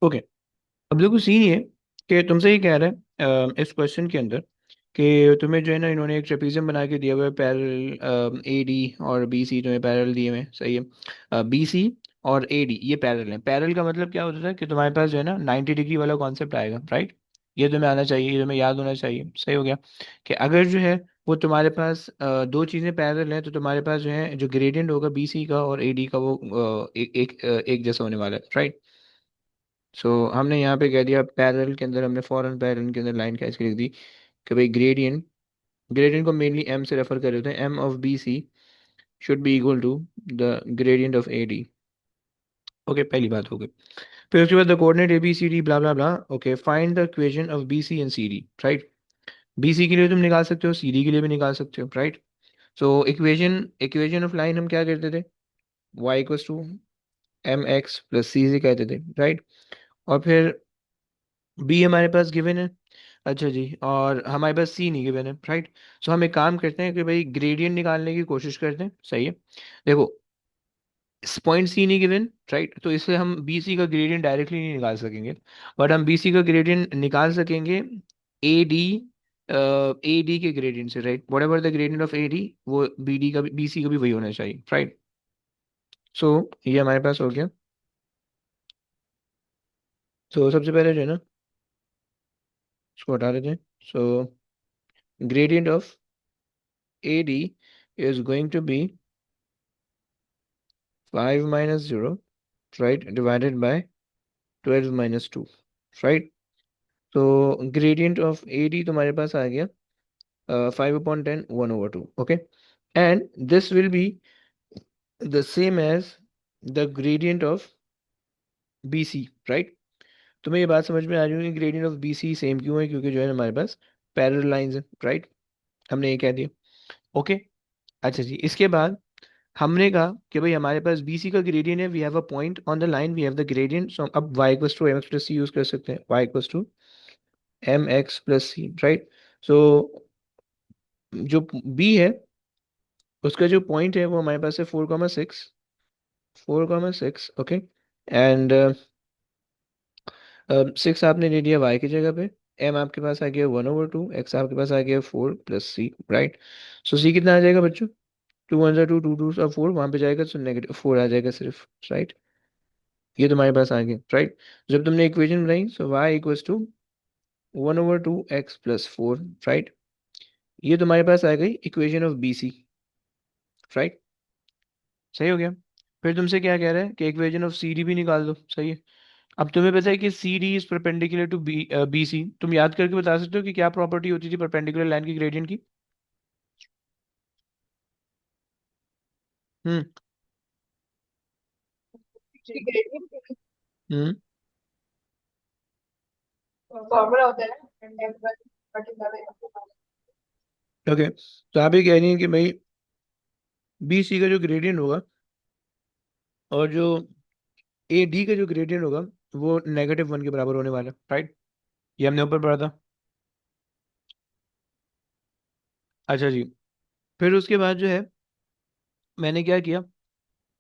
Okay. अब देखो scene ये कि तुमसे ये कह रहा है इस क्वेश्चन के अंदर कि तुम्हें जो है ना इन्होंने एक ट्रेपीजियम बना के दिया हुआ है पैरेलल ए डी और बी सी तुम्हें पैरेलल दिए हुए हैं, सही है। बी सी और ए डी ये पैरेलल है। पैरेलल का मतलब क्या होता है कि तुम्हारे पास जो है ना 90 डिग्री वाला कॉन्सेप्ट आएगा, राइट। ये तुम्हें आना चाहिए, ये तुम्हें याद होना चाहिए, सही हो गया। कि अगर जो है वो तुम्हारे पास दो चीज़ें पैरेलल हैं तो तुम्हारे पास जो है जो ग्रेडियंट होगा बी सी का और ए डी का वो एक जैसा होने वाला है, राइट। सो हमने यहाँ पे कह दिया पैरेलल के अंदर, हमने फॉरन पैरेलल के अंदर लाइन खींच के लिख दी कि भाई ग्रेडियंट, ग्रेडियंट को मेनली एम से रेफर कर रहे होते हैं। M of B C should be equal to the gradient of A D. Okay, पहली बात हो गई। फिर उसके बाद the coordinate A B C D blah blah blah. Okay, find the equation of B C and C D, right. B C के लिए तुम निकाल सकते हो, सी डी के लिए भी निकाल सकते हो, right. So equation equation of line हम क्या करते थे, y equals to M x plus c से कहते थे, राइट। और फिर बी हमारे पास गिवन है, अच्छा जी, और हमारे पास सी नहीं गिवन है, राइट। सो हम एक काम करते हैं कि भाई ग्रेडियंट निकालने की कोशिश करते हैं, सही है। देखो, पॉइंट सी नहीं गिवन, राइट, तो इससे हम बी सी का ग्रेडियंट डायरेक्टली नहीं निकाल सकेंगे। बट हम बी सी का ग्रेडियंट निकाल सकेंगे ए डी, ए डी के ग्रेडियंट से, right. What ever the gradient of A D वो बी डी का भी, बी सी का भी वही होना चाहिए, राइट। सो ये हमारे पास हो गया। तो सबसे पहले जो है ना इसको हटा देते हैं। So gradient of A D is going to be 5 minus 0, right, divided by 12 minus 2, right. So gradient of AD तुम्हारे पास आ गया 5/10 1/2, okay, and this will be the same as the gradient of BC, right. तुम्हें ये बात समझ में आ रही होगी ग्रेडियंट ऑफ BC सेम क्यों है, क्योंकि जो है हमारे पास पैरेलल लाइंस है, राइट। हमने ये कह दिया, ओके। अच्छा जी, इसके बाद हमने कहा कि भाई हमारे पास BC का ग्रेडियंट है, we have a point on the line, we have the gradient, so अब y equals to mx plus c use कर सकते हैं, y equals to mx plus C, right. So जो b है उसका जो पॉइंट है वो हमारे पास है 4,6, 4,6, ओके। एंड 6 आपने ले लिया y की जगह पे, m आपके पास आ गया 1/2, x आपके पास आ गया 4 प्लस सी, राइट। सो c कितना आ जाएगा बच्चों, 2 1 2 2 2 4, वहां पे जाएगा तो नेगेटिव 4 आ जाएगा सिर्फ, राइट। ये तुम्हारे पास आ गया, राइट। जब तुमने इक्वेशन बनाई so y equals to 1/2x plus 4, right. ये तुम्हारे पास आ गई equation of B C, right. सही हो गया। फिर तुमसे क्या कह रहा है कि इक्वेशन ऑफ सी डी भी निकाल दो, सही है। अब तुम्हें पता है कि C D is perpendicular to B C. तुम याद करके बता सकते हो कि क्या प्रॉपर्टी होती थी परपेंडिकुलर लाइन की ग्रेडियंट की। हम्म। हम्म। फॉर्मूला होता है ना। ओके, तो आप ये कह रही हैं कि भाई बी सी का जो ग्रेडियंट होगा और जो ए डी का जो ग्रेडियंट होगा वो -1 के बराबर होने वाला है, राइट। ये हमने ऊपर पढ़ा था। अच्छा जी, फिर उसके बाद जो है मैंने क्या किया,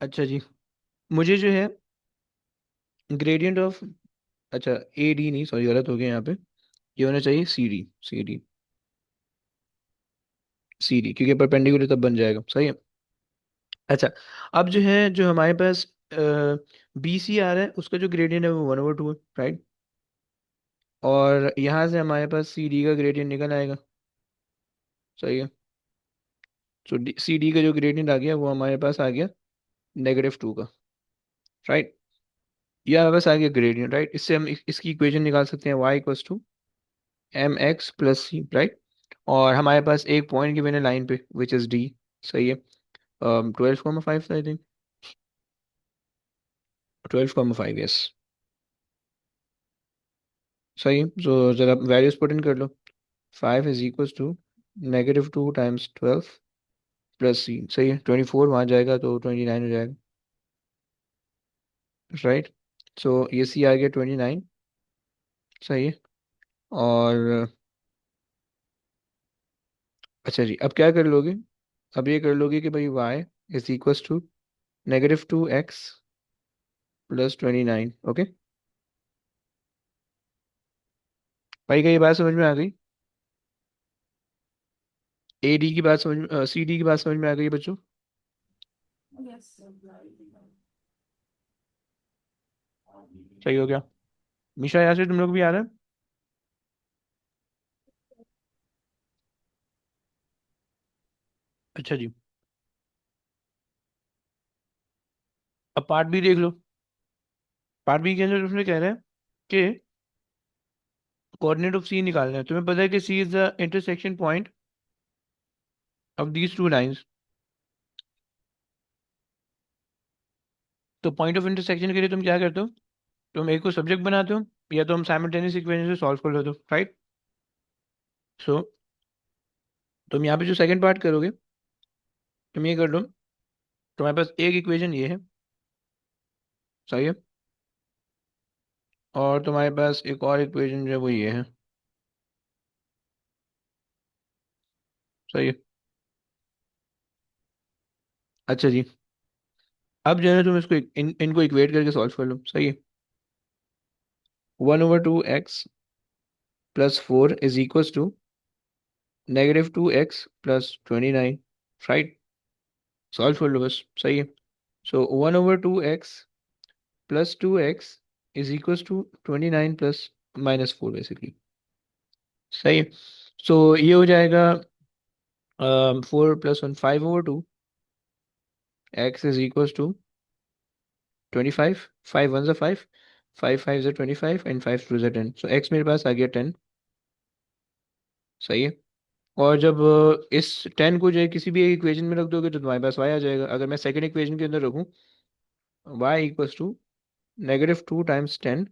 अच्छा जी, मुझे जो है ग्रेडियंट ऑफ, अच्छा ए डी नहीं, सॉरी गलत हो गया यहाँ पे, ये होना चाहिए C D, C D, C D, क्योंकि परपेंडिकुलर तब बन जाएगा, सही है। अच्छा, अब जो है जो हमारे पास बी सी आ रहा है उसका जो ग्रेडियंट है वो 1/2 है, राइट। और यहाँ से हमारे पास सी डी का ग्रेडियंट निकल आएगा, सही है। सो सी डी का जो ग्रेडियंट आ गया वो हमारे पास आ गया -2 का, राइट। ये हमारे पास आ गया ग्रेडियंट, राइट। इससे हम इसकी इक्वेशन निकाल सकते हैं y equals to M x plus C, right. और हमारे पास एक पॉइंट गिवन है लाइन पे विच इज डी, सही है। 12,5 आई थिंक, 12,5, यस, सही है। तो जरा वैल्यूज पुट इन कर लो। 5 is equals to -2 times 12 plus c, सही है। 24 वहाँ जाएगा तो 29 हो जाएगा, राइट। सो ये सी आ गया 29, सही है। और अच्छा जी, अब क्या कर लोगे, अब ये कर लोगे कि भाई y is equals to -2x plus 29, okay. भाई, क्या ये बात समझ में आ गई? ए डी की बात समझ, सी डी की बात समझ में आ गई बच्चों? सही हो गया। मिशा, यहाँ से तुम लोग भी आ रहे हैं? अच्छा जी। अब पार्ट बी देख लो। पार्ट बी के अंदर उसमें कह रहे हैं कि कोऑर्डिनेट ऑफ सी निकालना है। तुम्हें पता है कि c is the intersection point of these two lines. तो पॉइंट ऑफ इंटरसेक्शन के लिए तुम क्या करते हो? तुम एक को सब्जेक्ट बनाते हो, या तो हम साइमल्टेनियस इक्वेशन से सॉल्व कर लेते हो, राइट? सो तुम यहाँ पे जो सेकंड पार्ट करोगे, तुम ये कर लो। तुम्हारे पास एक इक्वेशन ये है, सही है। और तुम्हारे पास एक और इक्वेशन जो है वो ये है, सही है। अच्छा जी। अब जो है ना, तुम इसको इनको इक्वेट करके सॉल्व कर लो, सही है। 1/2x + 4 is equal to -2x + 29, right? Solve कर लो बस, सही है। So 1/2x + 2x is equal to 29 plus -4 basically, सही है। सो ये हो जाएगा 4 + 1 5/2, x इज इक्वल टू 25, 5 1 ज़ा 5, 5 5 ज़ा 25 एंड 5 2 ज़ा 10। सो x मेरे पास आ गया 10, सही है। और जब इस 10 को जो है किसी भी एक इक्वेशन में रख दोगे तो तुम्हारे पास y आ जाएगा। अगर मैं सेकंड इक्वेशन के अंदर रखूँ, y इक्वल्स टू -2 × 10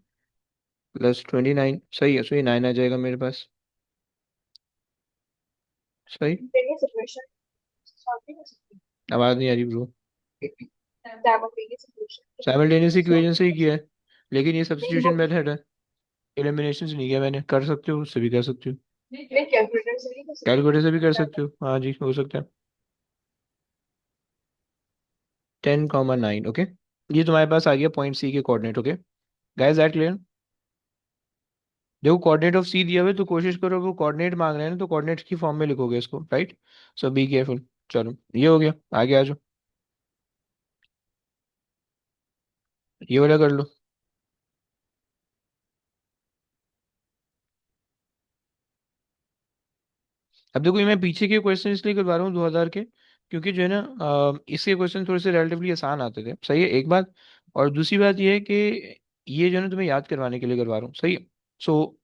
+ 29, सही है। सो ये 9 आ जाएगा मेरे पास, सही। simultaneous equation solve नहीं कर सकते। आवाज़ नहीं आ रही bro. Simultaneous equation simultaneous solve equation से ही नहीं कर किया सकते। है, लेकिन ये नहीं सब्स्टिट्यूशन वो मेथड है। एलिमिनेशन से नहीं किया मैंने। कर सकते हो, उससे भी कर सकते हो। नहीं कैलकुलेटर से नहीं कर सकते कैलकुलेटर से भी कर ना। सकते हो, हाँ जी, हो सकता है। 10,9, ओके। ये तुम्हारे पास आ गया पॉइंट सी के coordinate, okay. Guys, that clear? देखो, कोऑर्डिनेट ऑफ सी दिया हुआ है, तो कोशिश करो, वो कोऑर्डिनेट मांग रहे हैं ना, तो कोऑर्डिनेट की फॉर्म में लिखोगे इसको, राइट? So be careful. चलो, ये हो गया, आगे आ जाओ। ये वाला कर लो। अब देखो, ये मैं पीछे के क्वेश्चन इसलिए करवा रहा हूँ 2000 के, क्योंकि जो है ना, इसके क्वेश्चन थोड़े से रिलेटिवली आसान आते थे, सही है, एक बात। और दूसरी बात ये है कि ये जो है ना, तुम्हें याद करवाने के लिए करवा रहा हूँ, सही है। सो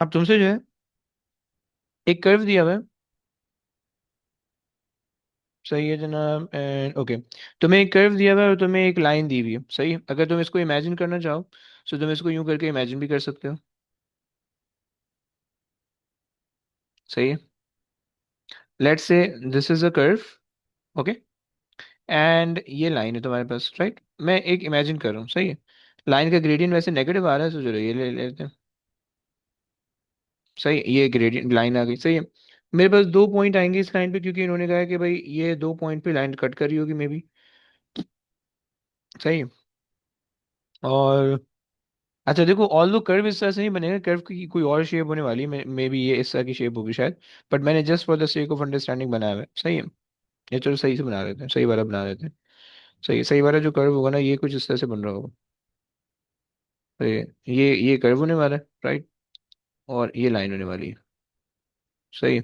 अब तुमसे जो है एक कर्व दिया हुआ है, सही है जनाब, एंड ओके। तुम्हें एक कर्व दिया हुआ है और तुम्हें एक लाइन दी हुई है, सही है। अगर तुम इसको इमेजिन करना चाहो, तो तुम इसको यूं करके इमेजिन भी कर सकते हो, सही है। Let's say this is a curve, okay. And ये लाइन है तुम्हारे पास, राइट? मैं एक इमेजिन कर रहा हूँ, सही है। लाइन का ग्रेडियंट वैसे नेगेटिव आ रहा है, तो चलो ये ले लेते हैं, सही है। ये ग्रेडियंट लाइन आ गई, सही है। मेरे पास दो पॉइंट आएंगे इस लाइन पे, क्योंकि इन्होंने कहा है कि भाई ये दो पॉइंट पे लाइन कट कर रही होगी मे बी, सही है। और अच्छा देखो, ऑल दो कर्व इस तरह से नहीं बनेगा, कर्व की कोई और शेप होने वाली है, मे बी ये इस तरह की शेप होगी शायद। बट मैंने just for the sake of understanding बनाया हुआ है, सही है। ये चलो सही से बना देते हैं, सही वाला बना देते हैं। सही सही वाला जो कर्व होगा ना, ये कुछ इस तरह से बन रहा होगा। तो ये कर्व होने वाला है, राइट? और ये लाइन होने वाली है, सही है।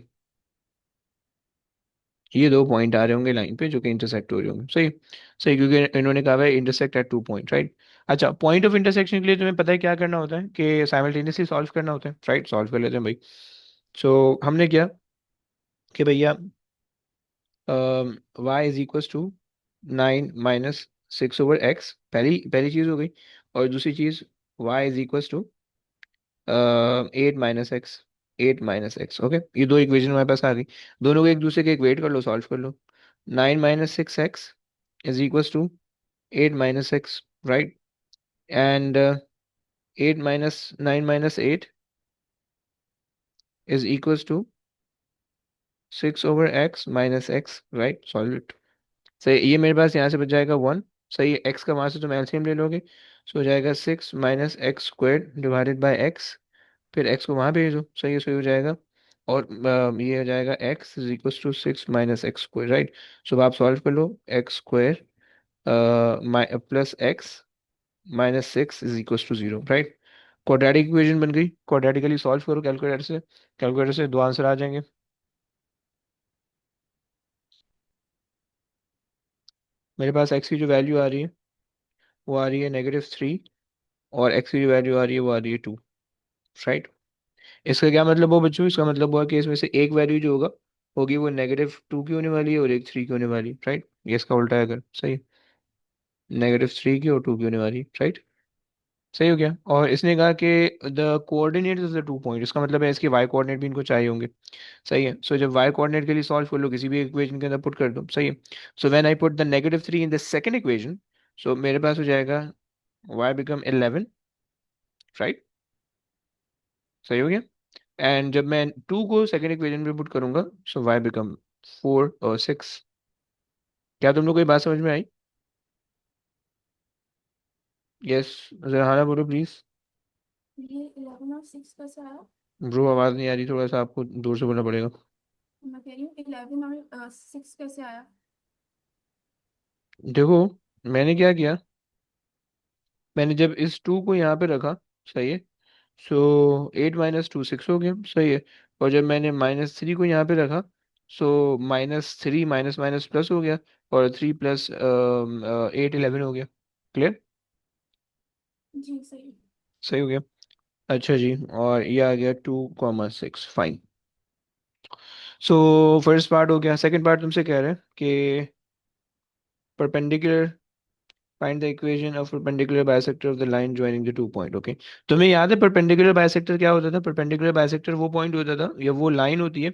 ये दो पॉइंट आ रहे होंगे लाइन पे, जो कि इंटरसेक्ट हो रहे होंगे, सही। सही, क्योंकि इन्होंने कहा है इंटरसेक्ट एट 2 पॉइंट, राइट? अच्छा, पॉइंट ऑफ इंटरसेक्शन के लिए तुम्हें पता है क्या करना होता है, कि साइमल्टेनियसली सॉल्व करना होता है, राइट? सॉल्व कर लेते हैं भाई। सो हमने क्या कि भैया, y is equal to 9 - 6/x, पहली पहली चीज हो गई। और दूसरी चीज, y is equal to 8 - x, 8 - x, okay. ये दो इक्वेशन हमारे पास आ गई। दोनों को एक दूसरे के इक्वेट कर लो, सॉल्व कर लो। 9 - 6x is equal to 8 - x, right? And 8 - 9 - 8 is equal to 6/x - x, right? Solve it. सही, ये मेरे पास यहाँ से बच जाएगा 1। सही है, एक्स का वहां से तुम एलसीएम ले लोगे, सो हो जाएगा 6 - x² डिवाइडेड बाय एक्स, फिर एक्स को वहां भेज दो, सही है, सही हो जाएगा। और ये हो जाएगा x is equal to 6 - x², right. So अब आप सॉल्व कर लो, x² plus x minus 6 is equal to 0, right. Quadratic equation बन गई, क्वाड्रेटिकली सॉल्व करो कैलकुलेटर से, कैलकुलेटर से दो आंसर आ जाएंगे। मेरे पास एक्स की जो वैल्यू आ रही है वो आ रही है -3, और एक्स की जो वैल्यू आ रही है वो आ रही है 2, राइट। इसका क्या मतलब हुआ बच्चों, इसका मतलब हुआ कि इसमें से एक वैल्यू जो होगा होगी वो -2 की होने वाली है और एक 3 की होने वाली है, राइट। ये इसका उल्टा है, अगर सही, -3 की और 2 की होने वाली, राइट। सही हो गया। और इसने कहा कि the coordinate of the 2 point, इसका मतलब है इसके वाई कोऑर्डिनेट भी इनको चाहिए होंगे। सही है, सो जब वाई कोऑर्डिनेट के लिए सॉल्व कर लो, किसी भी इक्वेशन के अंदर पुट कर दो, सही है। So when I put the -3 in the second equation, so मेरे पास हो जाएगा y बिकम 11, राइट। सही हो गया। एंड जब मैं 2 को सेकंड इक्वेशन में पुट करूंगा, सो y बिकम 4 और 6। क्या तुम लोग को ये बात समझ में आई? यस, जरा बोलो प्लीज। ये 11 और 6 कैसे आया? ब्रो आवाज नहीं आ रही, थोड़ा सा आपको दूर से बोलना पड़ेगा। मैं कह रही हूँ 11 और 6 कैसे आया? देखो, मैंने क्या किया, मैंने जब इस 2 को यहाँ पे रखा, सही है, सो 8 - 2 6 हो गया, सही है। और जब मैंने -3 को यहाँ पे रखा, सो -3 माइनस माइनस प्लस हो गया, और 3 प्लस 8 11 हो गया। क्लियर? जी सही। सही हो गया। अच्छा जी, और ये आ गया 2, 6, फाइन। सो फर्स्ट पार्ट हो गया। सेकंड पार्ट तुमसे कह रहे हैं कि perpendicular, find the equation of perpendicular bisector of the line joining the 2 point. Okay, तुम्हें याद है परपेंडिकुलर बाइसेक्टर क्या होता था? परपेंडिकुलर बाइसेक्टर वो पॉइंट होता था या वो लाइन होती है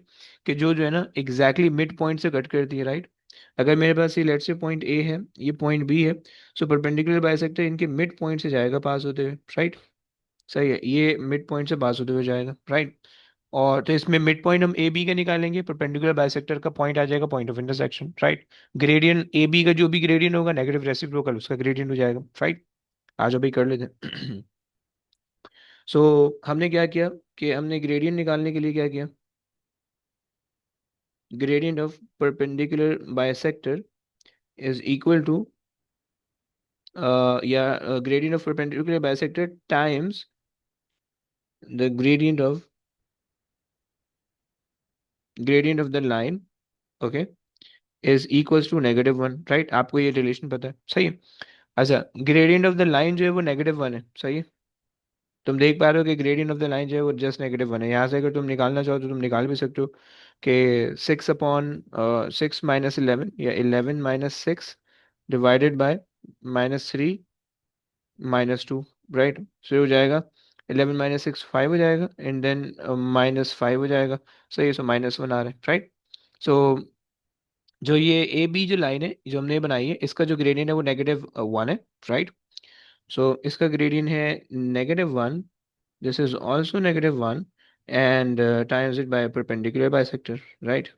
कि जो है ना एग्जैक्टली मिड पॉइंट से कट करती है, राइट। अगर मेरे पास ये लेट्स से पॉइंट ए है, ये पॉइंट बी है, सो परपेंडिकुलर बाइसेक्टर इनके मिड पॉइंट से जाएगा पास होते हुए, राइट। सही है, ये मिड पॉइंट से पास होते हुए जाएगा, राइट। और तो इसमें मिड पॉइंट हम ए बी का निकालेंगे, परपेंडिकुलर बाइसेक्टर का पॉइंट आ जाएगा point of intersection, right. Gradient A B का जो भी ग्रेडियंट होगा नेगेटिव रेसिप्रोकल उसका ग्रेडियंट हो जाएगा, राइट। आज अभी कर लेते हैं। सो हमने क्या किया कि हमने ग्रेडियंट निकालने के लिए क्या किया, gradient of perpendicular bisector is equal to या gradient of perpendicular bisector times the gradient of the line, okay, is equals to -1, right. आपको ये रिलेशन पता है, सही है। अच्छा, ग्रेडियंट ऑफ द लाइन जो है वो -1 है, सही है। तुम देख पा रहे हो कि ग्रेडियंट ऑफ द लाइन जो है वो जस्ट -1 है। यहाँ से अगर तुम निकालना चाहो तो तुम निकाल भी सकते हो कि 6/6 - 11 या 11 - 6 डिवाइडेड बाय -3 - 2, राइट। सो हो जाएगा 11 - 6 5 हो जाएगा, एंड देन -5 हो जाएगा, सही है। सो -1 आ रहा है, राइट। सो जो ये ए बी जो लाइन है जो हमने बनाई है, इसका जो ग्रेडियंट है वो -1 है, राइट। सो इसका ग्रेडियंट है -1, this is also -1, and times it by perpendicular bisector, right.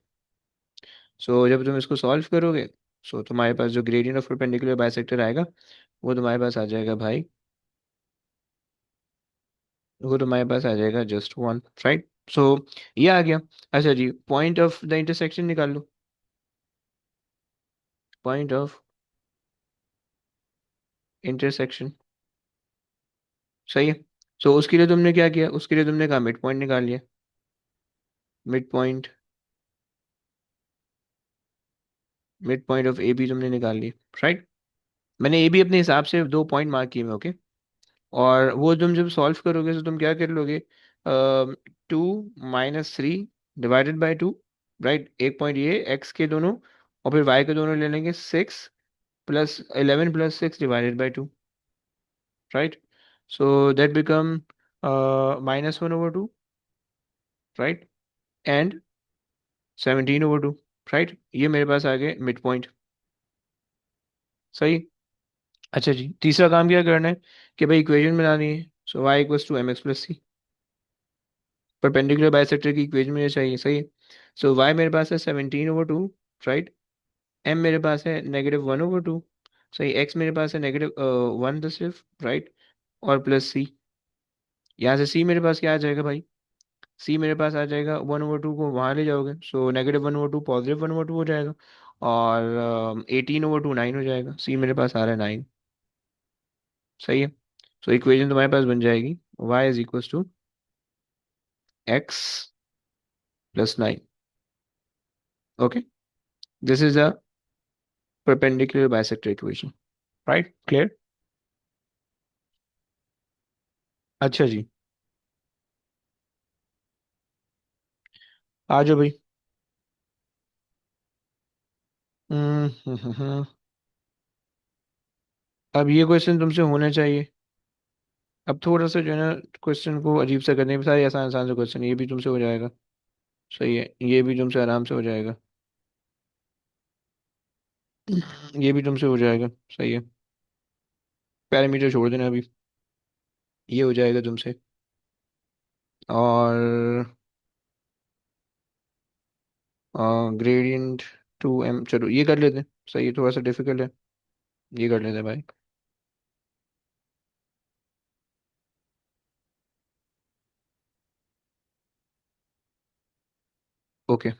So जब तुम इसको सॉल्व करोगे, सो तुम्हारे पास जो ग्रेडियंट ऑफ परपेंडिकुलर बाइसेक्टर आएगा वो तुम्हारे पास आ जाएगा भाई, वो तुम्हारे पास आ जाएगा जस्ट 1, राइट। सो ये आ गया। अच्छा जी, पॉइंट ऑफ द इंटरसेक्शन निकाल लो, पॉइंट ऑफ इंटरसेक्शन, सही है। सो उसके लिए तुमने क्या किया, उसके लिए तुमने कहा मिड पॉइंट निकाल लिया, mid point, mid point of A B तुमने निकाल लिया, राइट। मैंने ए बी अपने हिसाब से 2 पॉइंट मार्क किए हैं, ओके। और वो तुम जब सॉल्व करोगे तो तुम क्या कर लोगे, 2 - 3 डिवाइडेड बाई 2, राइट। एक पॉइंट ये एक्स के दोनों, और फिर वाई के दोनों ले लेंगे, 6 + 11 + 6 divided by 2, right. So that become -1/2, right, and 17/2, right. ये मेरे पास आ गए मिड पॉइंट, सही। अच्छा जी, तीसरा काम क्या करना है कि भाई इक्वेशन बनानी है, सो y = mx + c, perpendicular bisector की इक्वेशन मुझे चाहिए, सही है। सो y मेरे पास है 17/2, राइट। m मेरे पास है -1/2, सही, एक्स मेरे पास है -1 तो सिर्फ, राइट, और प्लस सी। यहाँ से सी मेरे पास क्या आ जाएगा भाई? सी मेरे पास आ जाएगा 1/2 को वहाँ ले जाओगे, सो -1/2 +1/2 हो जाएगा, और 18/2 9 हो जाएगा। सी मेरे पास आ रहा है 9। सही है। सो इक्वेशन तुम्हारे पास बन जाएगी y = x + 9। Okay, this is a perpendicular bisector equation, right? Clear? अच्छा जी, आ जाओ भाई। हम्म। अब ये क्वेश्चन तुमसे होना चाहिए। अब थोड़ा सा जो है ना, क्वेश्चन को अजीब सा करने, सारे आसान आसान से क्वेश्चन, ये भी तुमसे हो जाएगा। सही है, ये भी तुमसे आराम से हो जाएगा। ये भी तुमसे हो जाएगा। सही है, पैरामीटर छोड़ देना अभी। ये हो जाएगा तुमसे। और ग्रेडियंट 2m, चलो ये कर लेते हैं। सही है, थोड़ा सा डिफिकल्ट है, ये कर लेते हैं भाई। ओके,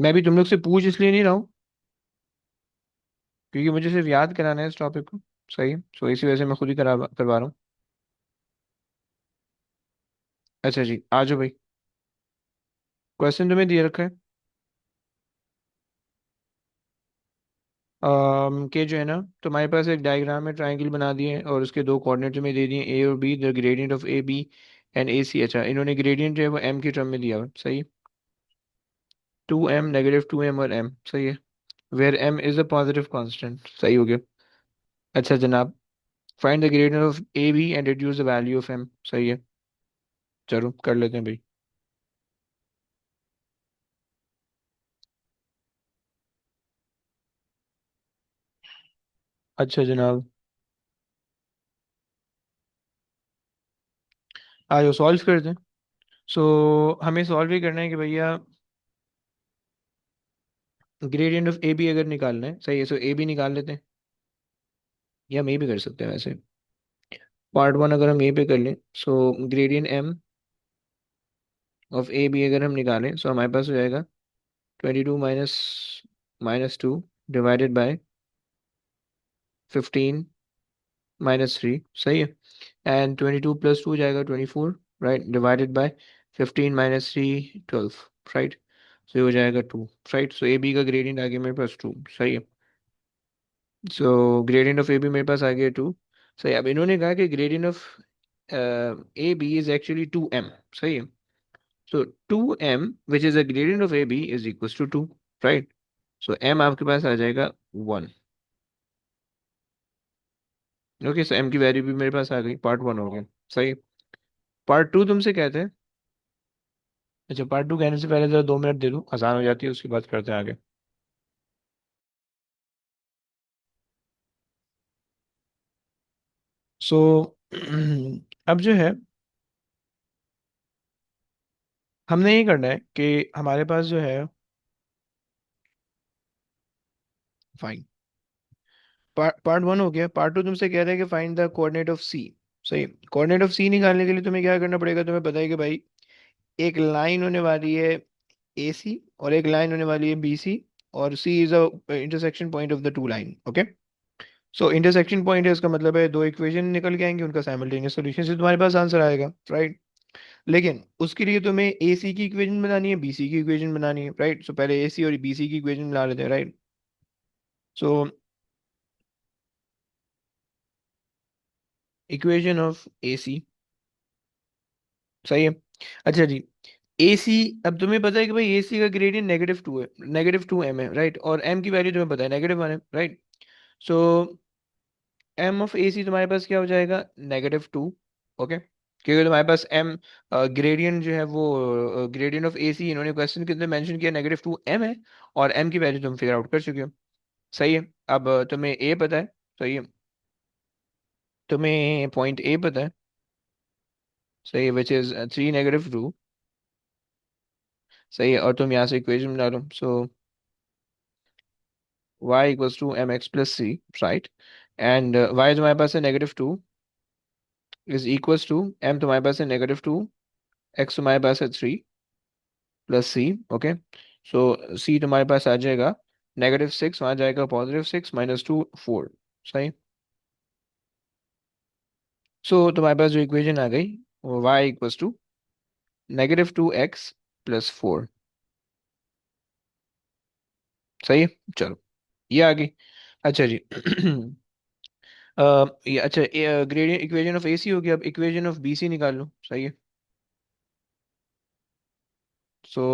मैं भी तुम लोग से पूछ इसलिए नहीं रहा हूँ, क्योंकि मुझे सिर्फ याद कराना है इस टॉपिक को। सही है, सो इसी वजह से मैं खुद ही करवा रहा हूँ। अच्छा जी, आ जाओ भाई। क्वेश्चन तुम्हें दिए रखा है कि जो है ना, तुम्हारे पास एक डायग्राम में ट्राइंगल बना दिए और उसके दो कोऑर्डिनेट तुम्हें दे दिए, ए और B, the gradient of A B and A C. अच्छा, इन्होंने ग्रेडियंट जो है वो एम की टर्म में दिया हुआ है। सही है, 2m, -2m और m। सही है, where m is a positive constant. सही हो गया। अच्छा जनाब, find the gradient of A B and reduce the value of m। सही है, चलो कर लेते हैं भाई। अच्छा जनाब, आयो सॉल्व करते हैं। सो हमें सॉल्व ही करना है कि भैया ग्रेडियंट ऑफ ए बी अगर निकालना है। सही है, सो ए बी निकाल लेते हैं, या हम ए भी कर सकते हैं वैसे। पार्ट वन अगर हम ए पे कर लें, so gradient m of A B अगर हम निकालें, सो हमारे पास हो जाएगा 22 माइनस -2 डिवाइडेड बाय 15 -3। सही है, एंड 22 + 2 हो जाएगा 24, right, divided by 15 -3 12, right. So ये हो जाएगा 2, राइट। सो ए बी का ग्रेडियंट आ गया मेरे पास 2। सही है, सो ग्रेडियंट ऑफ ए बी मेरे पास आ गया 2। सही, अब इन्होंने कहा कि gradient of A B is actually 2m। सही है, so 2m which is a gradient of AB is equals to 2, right? So m आपके पास आ जाएगा 1। ओके, सो m की वैल्यू भी मेरे पास आ गई, पार्ट वन हो गया। सही। पार्ट टू तुमसे कहते हैं। अच्छा, पार्ट टू कहने से पहले जरा 2 मिनट दे दूं, आसान हो जाती है, उसके बाद करते हैं आगे। सो अब जो है, हमने ये करना है कि हमारे पास जो है, फाइन, पार्ट वन हो गया। पार्ट टू तुमसे कह रहा है कि फाइंड द कोऑर्डिनेट ऑफ सी। सही, कोऑर्डिनेट ऑफ सी निकालने के लिए तुम्हें क्या करना पड़ेगा? तुम्हें पता है कि भाई एक लाइन होने वाली है ए सी, और एक लाइन होने वाली है बी सी, और C is a intersection point of the two line. Okay, so intersection point है, इसका मतलब है दो इक्वेशन निकल के आएंगे, उनका साइमल्टेनियस सॉल्यूशन से तुम्हारे पास आंसर आएगा, राइट। लेकिन उसके लिए तुम्हें ए सी की इक्वेशन बनानी है, बी सी की इक्वेशन बनानी है, राइट। सो पहले ए सी और बी सी की इक्वेशन बना लेते हैं, राइट। सो इक्वेशन ऑफ ए सी। सही है। अच्छा जी, ए सी, अब तुम्हें पता है कि भाई ए सी का ग्रेडियंट -2 है, -2m है, राइट, और m की वैल्यू तुम्हें पता है -1 है, राइट। सो m ऑफ ए सी तुम्हारे पास क्या हो जाएगा? -2। ओके, क्योंकि तुम्हारे पास m ग्रेडियंट जो है वो, ग्रेडियंट ऑफ ए सी इन्होंने क्वेश्चन के अंदर मेंशन किया -2m है, और m की वैल्यू तुम फिगर आउट कर चुके हो। सही है, अब तुम्हें a पता है। सही है, तुम्हें पॉइंट a पता है। सही है, विच इज 3 -2। सही है, और तुम यहाँ से इक्वेशन बना लो। So y equals to M x plus C, right. And y तुम्हारे पास है -2 इज इक्वल्स टू m तुम्हारे पास है -2, x तुम्हारे पास है 3 प्लस सी। ओके, सो सी तुम्हारे पास आ जाएगा -6, वहाँ जाएगा +6 -2 4। सही। सो तुम्हारे पास जो इक्वेशन आ गई वो y equals to -2x plus 4। सही है। चलो, ये आ गई। अच्छा जी। ये अच्छा, ग्रेडियंट इक्वेशन ऑफ एसी हो गया, अब इक्वेशन ऑफ बीसी निकाल लो। सही है। So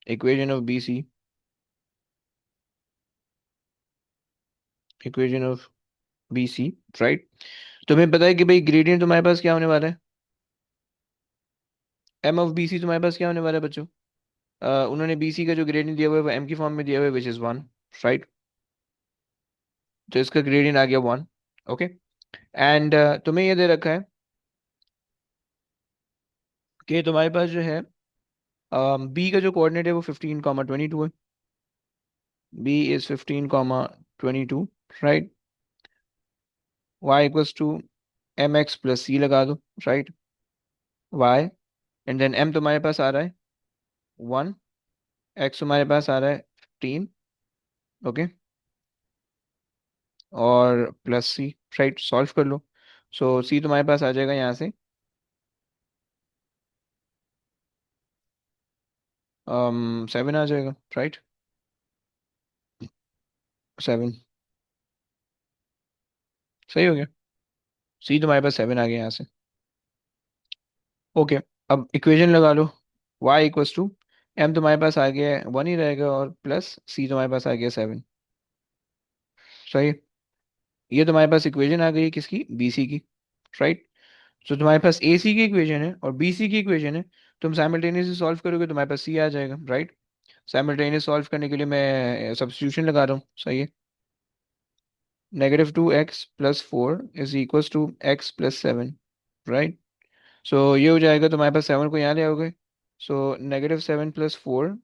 equation of BC, equation of BC, right. तुम्हें पता है कि भाई ग्रेडियंट तुम्हारे पास क्या होने वाला है, एम ऑफ बीसी तुम्हारे पास क्या होने वाला है बच्चों। उन्होंने बीसी का जो ग्रेडियंट दिया हुआ है वो एम की फॉर्म में दिया हुआ है, विच इज 1, राइट। तो इसका ग्रेडियंट आ गया 1। ओके, एंड तुम्हें ये दे रखा है कि तुम्हारे पास जो है बी का जो कोऑर्डिनेट है वो 15, 22 है। B is 15, 22, right. Y equals to M x plus c लगा दो, right. Y, and then m तुम्हारे पास आ रहा है 1, एक्स तुम्हारे पास आ रहा है 15। ओके, और प्लस सी, राइट। सॉल्व कर लो। सो सी तुम्हारे पास आ जाएगा यहाँ से 7 आ जाएगा, राइट। 7। सही हो गया। सी तुम्हारे पास 7 आ गया यहाँ से। ओके, अब इक्वेशन लगा लो। y इक्वल्स टू एम तुम्हारे पास आ गया है 1 ही रहेगा, और प्लस सी तुम्हारे पास आ गया 7। सही। ये तुम्हारे पास इक्वेशन आ गई है किसकी, बीसी की, राइट। तो तुम्हारे पास एसी की इक्वेशन है और बीसी की इक्वेशन है। तुम साइमल्टेनियसली सॉल्व करोगे तो तुम्हारे पास सी आ जाएगा, राइट। साइमल्टेनियस सॉल्व करने के लिए मैं सब्स्टिट्यूशन लगा रहा हूँ। सही है। -2x plus 4 is equals to x plus 7, right. So ये हो जाएगा, तुम्हारे पास 7 को यहाँ ले आओगे। So -7 plus 4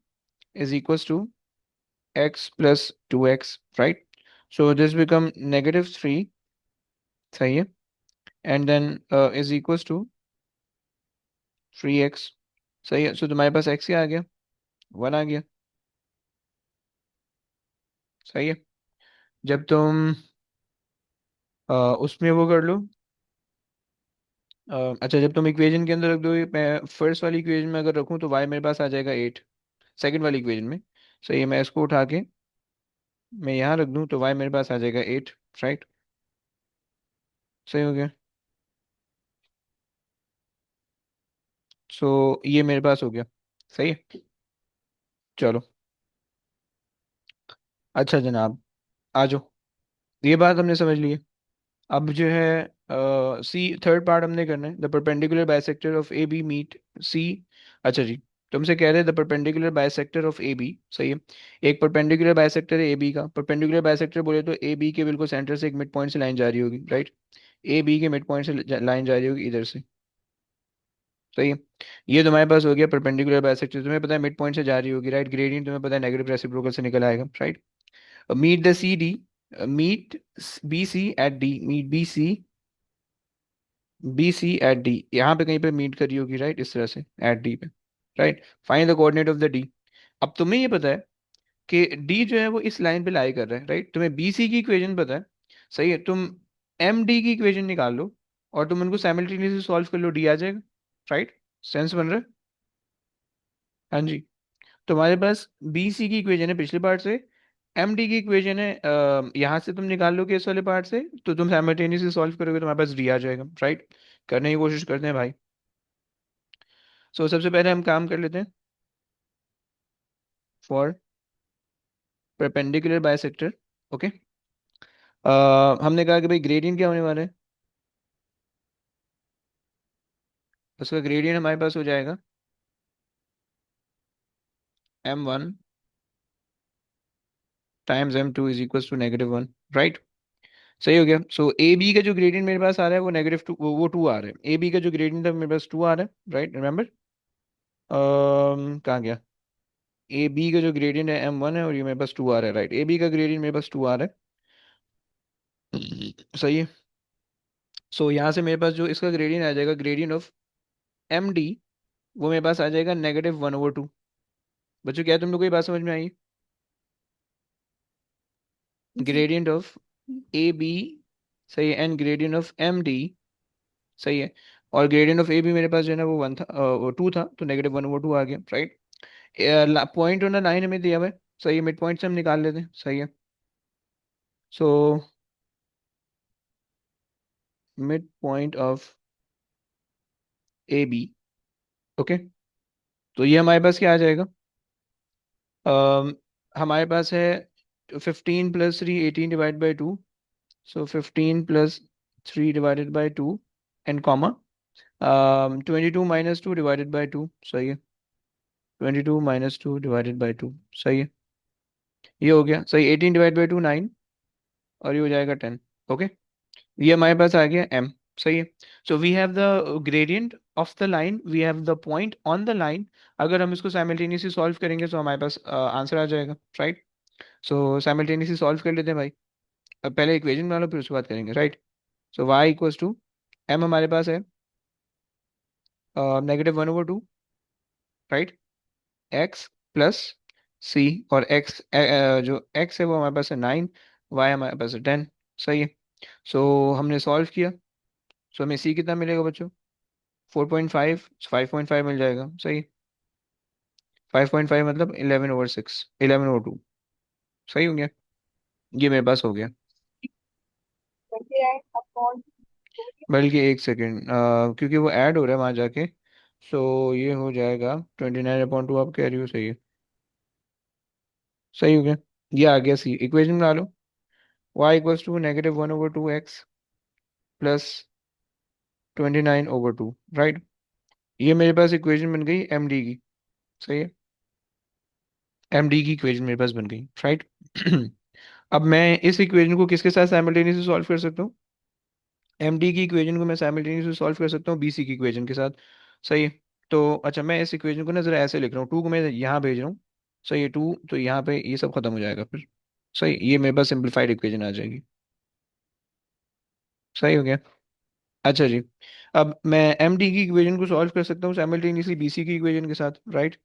is equals to x plus 2x, right. So this become -3। सही है। And then is equals to 3x। सही है। सो तुम्हारे पास x क्या आ गया, 1 आ गया। सही है। जब तुम उसमें वो कर लो, अच्छा जब तुम इक्वेशन के अंदर रख दो, मैं फर्स्ट वाली इक्वेशन में अगर रखूँ तो y मेरे पास आ जाएगा 8, सेकंड वाली इक्वेशन में। सही है। मैं इसको उठा के मैं यहाँ रख दूँ तो y मेरे पास आ जाएगा 8, राइट। सही हो गया। सो ये मेरे पास हो गया। सही है। चलो, अच्छा जनाब, आ जाओ। ये बात हमने समझ ली है। अब जो है सी थर्ड पार्ट हमने करना है, the perpendicular bisector of A B meet C. अच्छा जी, तुमसे कह रहे हैं the perpendicular bisector of A B. सही है। एक परपेंडिकुलर बाइसेक्टर है ए बी का। परपेंडिकुलर बाइसेक्टर बोले तो ए बी के बिल्कुल सेंटर से एक मिड पॉइंट से लाइन जा रही होगी, राइट। ए बी के मिड पॉइंट से लाइन जा रही होगी इधर से। सही है। ये तुम्हारे पास हो गया परपेंडिकुलर बाइसेक्टर। तुम्हें पता है मिड पॉइंट से जा रही होगी, राइट। ग्रेडियंट तुम्हें पता है नेगेटिव रेसिप्रोकल से निकल आएगा, right. Meet the C D, meet B C at D, meet B C, B C at D, यहाँ पे कहीं पे मीट करी होगी, राइट, इस तरह से एट डी पे, right. Find the coordinate of the D. अब तुम्हें ये पता है कि डी जो है वो इस लाइन पे लाई कर रहा है, राइट। तुम्हें बी सी की इक्वेशन पता है। सही है। तुम एम डी की इक्वेशन निकाल लो और तुम उनको साइमल्टेनियसली सॉल्व कर लो, डी आ जाएगा, राइट। सेंस बन रहा है। हाँ जी। तुम्हारे पास बी सी की इक्वेशन है पिछले पार्ट से, एम डी की इक्वेशन है यहाँ से तुम निकाल लो इस वाले पार्ट से, तो तुम साइमल्टेनियसली सॉल्व करोगे तुम्हारे पास डी आ जाएगा, राइट। करने की कोशिश करते हैं भाई। सबसे पहले हम काम कर लेते हैं फॉर परपेंडिकुलर बाइसेक्टर। ओके, हमने कहा कि भाई ग्रेडियंट क्या होने वाला है, उसका ग्रेडियंट हमारे पास हो जाएगा m1 times m2 is equal to -1, right. सही हो गया। सो ए बी का जो ग्रेडियंट मेरे पास आ रहा है वो -2, वो 2 आ रहा है। ए बी का जो ग्रेडियंट था मेरे पास 2 आ रहा है, राइट, रिमेंबर। कहाँ गया, ए बी का जो ग्रेडियंट है m1 है और ये मेरे पास 2r है, राइट। ए बी का ग्रेडियंट मेरे पास 2r है। सही है। सो यहाँ से मेरे पास जो इसका ग्रेडियंट आ जाएगा, ग्रेडियंट ऑफ एम डी, वो मेरे पास आ जाएगा -1/2। बच्चों क्या तुम लोग को ये बात समझ में आई? जी। ग्रेडियंट ऑफ ए बी, सही है, and gradient of M D, सही है। और ग्रेडियंट ऑफ ए बी मेरे पास जो है ना वो 1 था, वो 2 था, तो -1/2 आ गया, right. Point on the line हमें दिया हुआ है, सही है, मिड पॉइंट से हम निकाल लेते हैं, सही है। So mid point of A B, okay. तो ये हमारे पास क्या आ जाएगा? अम, हमारे पास है 15 + 3 18 / 2, सो 15 + 3 / 2 एंड कॉमा 22 - 2 / 2, सही है। 22 - 2 / 2, सही है। ये हो गया सही, 18 / 2 9, और ये हो जाएगा 10, ओके। ये हमारे पास आ गया m, सही है। So we have the gradient of the line, we have the point on the line. अगर हम इसको साइमल्टेनियसली सॉल्व करेंगे तो हमारे पास आंसर आ जाएगा, राइट। सो साइमल्टेनियसली सॉल्व कर लेते हैं भाई। अब पहले इक्वेशन बना लो फिर उसके बाद करेंगे, right. So y equals to m हमारे पास है -1/2, राइट, x प्लस c, और x जो x है वो हमारे पास है 9, y हमारे पास है 10, सही है। सो हमने सॉल्व किया, सो हमें c कितना मिलेगा बच्चों? 4.5, 5.5 मिल जाएगा, सही। 5.5 मतलब 11/6, 11/2, सही हो गया। ये मेरे पास हो गया। 29 upon 2 बल्कि एक सेकेंड, क्योंकि वो ऐड हो रहा है वहां जाके, सो ये हो जाएगा 29/2, आप कह रही हो, सही है, सही हो गया। ये आ गया सी, इक्वेशन बना लो। y equals to -1/2x plus 29/2, right. ये मेरे पास इक्वेशन बन गई एम डी की, सही है। एम डी की इक्वेशन मेरे पास बन गई, राइट। अब मैं इस इक्वेशन को किसके साथ साइमल्टेनियसली सॉल्व कर सकता हूँ? एम डी की इक्वेशन को मैं साइमल्टेनियसली सॉल्व कर सकता हूँ बी सी की इक्वेशन के साथ, सही है। तो अच्छा, मैं इस इक्वेशन को ना जरा ऐसे लिख रहा हूँ, 2 को मैं यहाँ भेज रहा हूँ, सही है, 2 तो यहाँ पे ये सब खत्म हो जाएगा फिर, सही, ये मेरे पास सिंप्लीफाइड इक्वेशन आ जाएगी, सही हो गया। अच्छा जी, अब मैं एम डी की इक्वेशन को सॉल्व कर सकता हूँ साइमल्टेनियसली बी सी की इक्वेशन के साथ, राइट।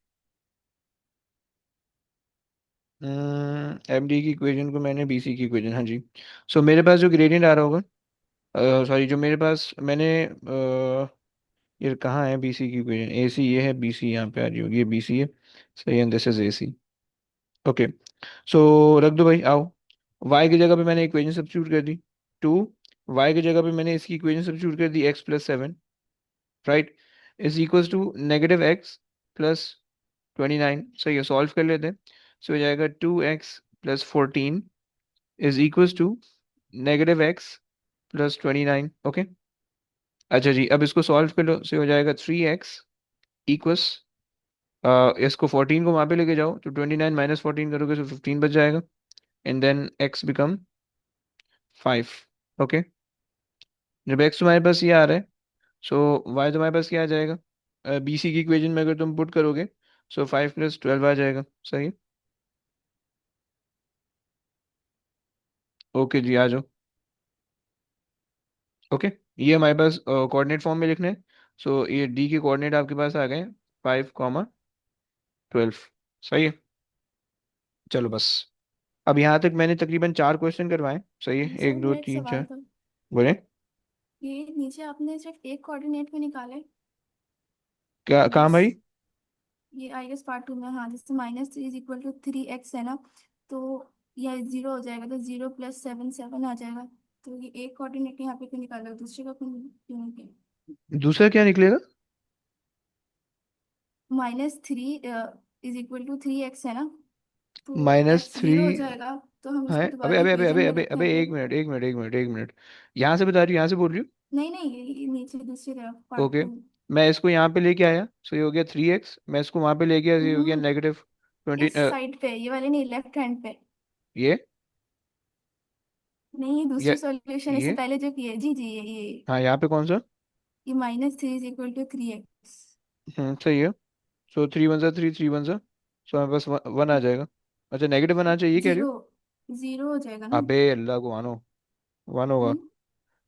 एम डी की इक्वेशन को मैंने बी सी की इक्वेशन, हाँ जी। सो मेरे पास जो ग्रेडियंट आ रहा होगा, सॉरी, जो मेरे पास मैंने ये कहाँ है बी सी की इक्वेशन, ए सी ये है, बी सी यहाँ पे आ रही होगी, ये बी सी है, सही है, this is A C, okay. So रख दो भाई, आओ। y की जगह पे मैंने इक्वेशन सब्स्टिट्यूट कर दी, 2, y की जगह पे मैंने इसकी इक्वेशन सब्स्टिट्यूट कर दी, x + 7, right, is equals to -x + 29, सही है, सॉल्व कर लेते हैं। सो हो जाएगा 2x + 14 is equals to -x + 29, okay. अच्छा जी, अब इसको सॉल्व कर लो, से हो जाएगा 3x इक्वल्स, इसको 14 को वहां पे लेके जाओ तो 29 - 14 करोगे तो 15 बच जाएगा, and then x become 5, okay. जब x तुम्हारे पास ये आ रहा है, सो y तुम्हारे पास क्या आ जाएगा? बी सी की इक्वेशन में अगर तुम पुट करोगे, सो 5 + 12 आ जाएगा, सही। ओके जी, आ जाओ, ओके। ये हमारे पास कोऑर्डिनेट फॉर्म में लिखने हैं, सो ये डी के कोऑर्डिनेट आपके पास आ गए 5, 12, सही है। चलो बस, अब यहाँ तक मैंने तकरीबन 4 क्वेश्चन करवाए, सही है, सर 1 2 मेरा एक 3 सवाल 4। था। बोले? ये नीचे आपने सिर्फ एक कोऑर्डिनेट में निकाला है? क्या कहाँ माइनस, भाई? ये आई गेस पार्ट 2 में, हाँ, जैसे -3 = 3x है ना, तो यह 0 हो जाएगा, तो 0 + 7 7 आ जाएगा। तो ये एक कोऑर्डिनेट यहाँ पे क्यों निकाला, दूसरे का क्यों नहीं किया? दूसरा क्या निकलेगा? -3 = 3x है ना, तो x -3, 0 हो जाएगा। तो हम है? इसको अबे दोबारा अबे अबे इक्वेशन अबे में अबे अबे, लिखेंगे। एक मिनट एक मिनट एक मिनट एक मिनट, यहाँ से बता रही हूँ, यहाँ से बोल रही हूँ, नहीं नहीं, ये नीचे दूसरी तरफ ओके। पार्ट 2। मैं इसको यहाँ पे लेके आया, सो ये हो गया 3x, मैं इसको वहां पे लेके आया, so ये हो गया -20। इस साइड पे, ये वाले नहीं, लेफ्ट हैंड पे। ये नहीं, ये दूसरी ये सॉल्यूशन, इससे ये पहले जो किए, जी जी, ये हाँ, यहाँ पे कौन सा? ये -3 = 3x। सही है। सो 3 1 3, 3 1 सा, सो हमारे पास वन आ जाएगा। अच्छा नेगेटिव वन आ चाहिए, ये कह रहे जीरो, हो? जीरो हो जाएगा ना। अबे अल्लाह को मानो, वन होगा। वन,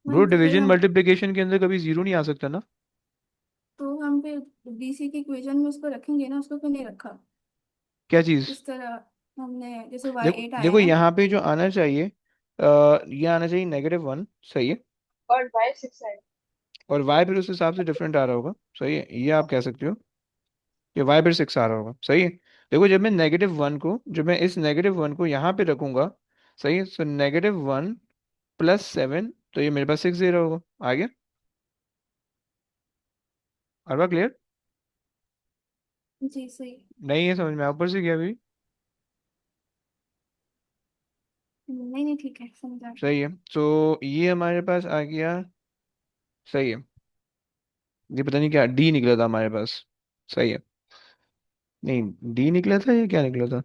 ब्रो वन तो फिर डिवीजन हम, मल्टीप्लिकेशन के अंदर कभी जीरो नहीं आ सकता ना। तो हम फिर बीसी की इक्वेशन में उसको रखेंगे ना, उसको क्यों नहीं रखा? क्या चीज? इस तरह हमने, जैसे वाई देखो एट आया देखो, ना। यहाँ पे जो आना चाहिए, ये आना चाहिए -1। सही है। और बाय 6 आएगा। और y फिर उस हिसाब से डिफरेंट आ रहा होगा। सही है, ये आप कह सकते हो कि y फिर 6 आ रहा होगा। सही है। देखो जब मैं इस -1 को यहाँ पे रखूंगा, सही है, सो -1 + 7, तो ये मेरे पास 6 दे रहा होगा। आ गया? और क्लियर? जी सही। नहीं है समझ में? ऊपर से गया अभी? नहीं नहीं ठीक है, समझा। सही है। तो ये हमारे पास आ गया। सही है। ये पता नहीं क्या डी निकला था हमारे पास। सही है। नहीं, डी निकला था या क्या निकला था?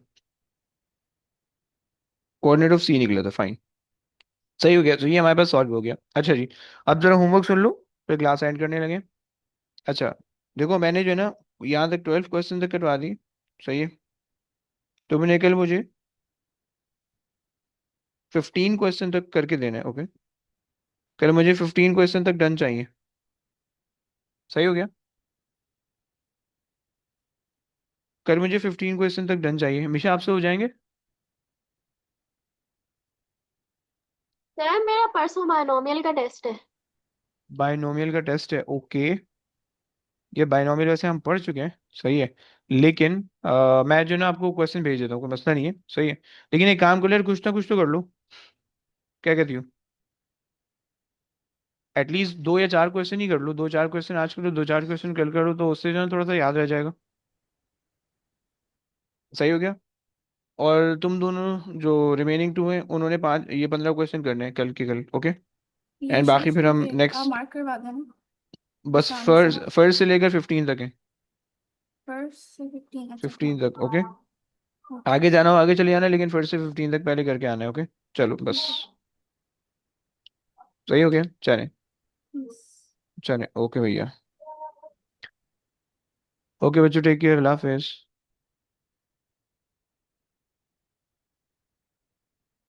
कोऑर्डिनेट ऑफ सी निकला था। फाइन। सही हो गया। तो ये हमारे पास सॉल्व हो गया। अच्छा जी, अब जरा होमवर्क सुन लो, फिर क्लास एंड करने लगे। अच्छा, देखो मैंने जो है ना, यहाँ तक 12 क्वेश्चन तक करवा दी। सही है। तुमने कल मुझे 15 क्वेश्चन तक करके देना है। ओके, कल मुझे 15 क्वेश्चन तक डन चाहिए। सही हो गया? कल मुझे 15 क्वेश्चन तक डन चाहिए। हमेशा आपसे हो जाएंगे? सर मेरा परसों बायनोमियल का टेस्ट है। बायनोमियल का टेस्ट है? ओके। ये बायनोमियल वैसे हम पढ़ चुके हैं। सही है। लेकिन मैं जो ना आपको क्वेश्चन भेज देता हूँ, कोई मसला नहीं है। सही है। लेकिन एक काम कर लो यार, कुछ ना कुछ तो कर लो। क्या कहती हो? एटलीस्ट 2 या 4 क्वेश्चन ही कर लो। 2 4 क्वेश्चन आज करो, 2 4 क्वेश्चन कल करो, तो उससे जो है थोड़ा सा याद रह जाएगा। सही हो गया। और तुम दोनों जो रिमेनिंग 2 हैं, उन्होंने 15 क्वेश्चन करने हैं कल के कल। ओके। ये एंड बाकी शीट्स फिर पे हम फिर आप नेक्स्ट, मार्क करवा देना बस आसानी से। फर्स्ट फर्स्ट से लेकर 15 तक है। फर्स्ट से 15, अच्छा 15 ठीक। तक। ओके। ओके। आगे जाना हो आगे चले जाना, लेकिन फर्स्ट से 15 तक पहले करके आना है। ओके। चलो बस। सही हो गया। चले। यस। चले, ओके भैया। ओके बच्चों, टेक केयर, अल्लाह हाफिज।